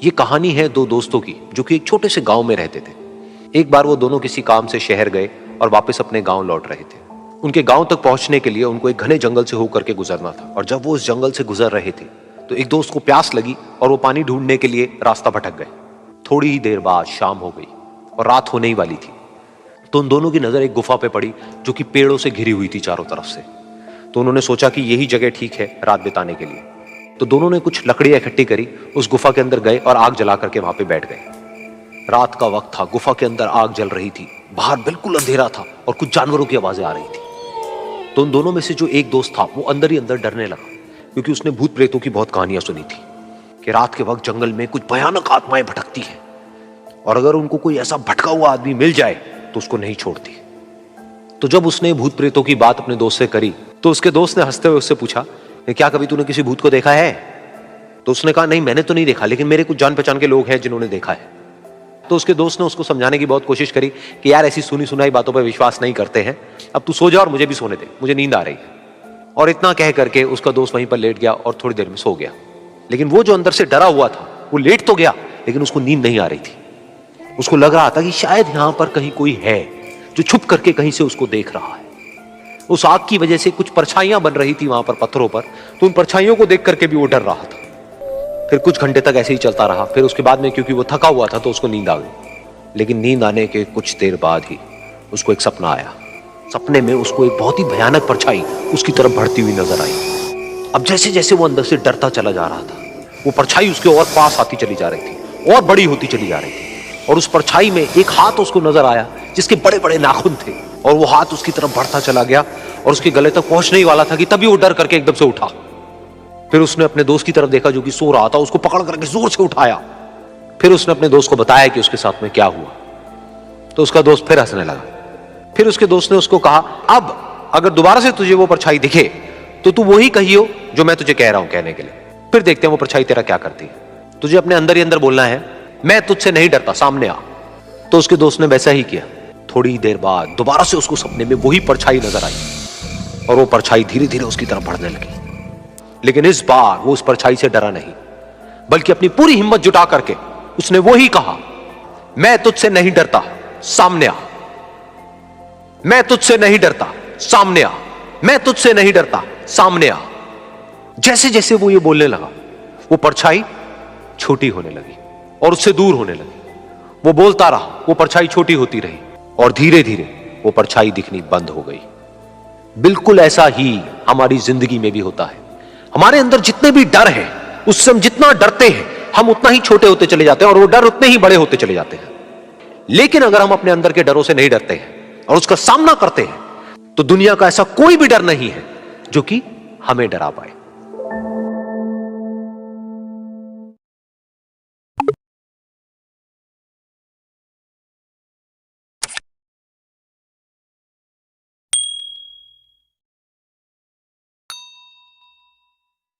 ये कहानी है दो दोस्तों की जो कि एक छोटे से गांव में रहते थे। एक बार वो दोनों किसी काम से शहर गए और वापस अपने गांव लौट रहे थे। उनके गांव तक पहुंचने के लिए उनको एक घने जंगल से होकर के गुजरना था और जब वो उस जंगल से गुजर रहे थे तो एक दोस्त को प्यास लगी और वो पानी ढूंढने के लिए रास्ता भटक गए। थोड़ी ही देर बाद शाम हो गई और रात होने ही वाली थी। तो उन दोनों की नजर एक गुफा पे पड़ी जो कि पेड़ों से घिरी हुई थी चारों तरफ से। तो उन्होंने सोचा कि यही जगह ठीक है रात बिताने के लिए। तो दोनों ने कुछ लकड़ियां इकट्ठी करी, उस गुफा के अंदर गए और आग जला करके वहां पे बैठ गए। रात का वक्त था, गुफा के अंदर आग जल रही थी, बाहर बिल्कुल अंधेरा था और कुछ जानवरों की आवाजें आ रही थी। तो उन दोनों में से जो एक दोस्त था वो अंदर ही अंदर डरने लगा, क्योंकि उसने भूत प्रेतों की बहुत कहानियां सुनी थी कि रात के वक्त जंगल में कुछ भयानक आत्माएं भटकती हैं और अगर उनको कोई ऐसा भटका हुआ आदमी मिल जाए तो उसको नहीं छोड़ती। तो जब उसने भूत प्रेतों की बात अपने दोस्त से करी तो उसके दोस्त ने हंसते हुए उससे पूछा, क्या कभी तूने किसी भूत को देखा है? तो उसने कहा, नहीं मैंने तो नहीं देखा, लेकिन मेरे कुछ जान पहचान के लोग हैं जिन्होंने देखा है। तो उसके दोस्त ने उसको समझाने की बहुत कोशिश करी कि यार ऐसी सुनी सुनाई बातों पर विश्वास नहीं करते हैं, अब तू सो जा और मुझे भी सोने दे, मुझे नींद आ रही है। और इतना कह करके उसका दोस्त वहीं पर लेट गया और थोड़ी देर में सो गया। लेकिन वो जो अंदर से डरा हुआ था वो लेट तो गया, लेकिन उसको नींद नहीं आ रही थी। उसको लग रहा था कि शायद यहां पर कहीं कोई है जो छुप करके कहीं से उसको देख रहा है। उस आग की वजह से कुछ परछाइयां बन रही थी वहां पर पत्थरों पर, तो उन परछाइयों को देख करके भी वो डर रहा था। फिर कुछ घंटे तक ऐसे ही चलता रहा। फिर उसके बाद में क्योंकि वो थका हुआ था तो उसको नींद आ गई। लेकिन नींद आने के कुछ देर बाद ही उसको एक सपना आया। सपने में उसको एक बहुत ही भयानक परछाई उसकी तरफ बढ़ती हुई नजर आई। अब जैसे जैसे वो अंदर से डरता चला जा रहा था, वो परछाई उसके और पास आती चली जा रही थी और बड़ी होती चली जा रही थी। और उस परछाई में एक हाथ उसको नजर आया जिसके बड़े बड़े नाखून थे, और वो हाथ उसकी तरफ बढ़ता चला गया और उसके गले तक पहुंचने ही वाला था कि तभी वो डर करके एकदम से उठा। फिर उसने अपने दोस्त की तरफ देखा जो कि सो रहा था, उसको पकड़ करके जोर से उठाया। फिर उसने अपने दोस्त को बताया कि उसके साथ में क्या हुआ। तो उसका दोस्त फिर हंसने लगा। फिर उसके दोस्त ने उसको कहा, अब अगर दोबारा से तुझे वो परछाई दिखे तो तू वही कहियो जो मैं तुझे कह रहा हूं कहने के लिए, फिर देखते हैं वो परछाई तेरा क्या करती है। तुझे अपने अंदर ही अंदर बोलना है, मैं तुझसे नहीं डरता, सामने आ। तो उसके दोस्त ने वैसा ही किया। थोड़ी देर बाद दोबारा से उसको सपने में वही परछाई नजर आई और वो परछाई धीरे धीरे उसकी तरफ बढ़ने लगी। लेकिन इस बार वो उस परछाई से डरा नहीं, बल्कि अपनी पूरी हिम्मत जुटा करके उसने वही कहा, मैं तुझसे नहीं डरता, सामने आ। मैं तुझसे नहीं डरता, सामने आ। मैं तुझसे नहीं डरता, सामने आ। जैसे जैसे वो ये बोलने लगा वो परछाई छोटी होने लगी और उससे दूर होने लगी। वो बोलता रहा, वो परछाई छोटी होती रही और धीरे धीरे वो परछाई दिखनी बंद हो गई। बिल्कुल ऐसा ही हमारी जिंदगी में भी होता है। हमारे अंदर जितने भी डर है, उससे हम जितना डरते हैं हम उतना ही छोटे होते चले जाते हैं और वो डर उतने ही बड़े होते चले जाते हैं। लेकिन अगर हम अपने अंदर के डरों से नहीं डरते हैं और उसका सामना करते हैं तो दुनिया का ऐसा कोई भी डर नहीं है जो कि हमें डरा पाए।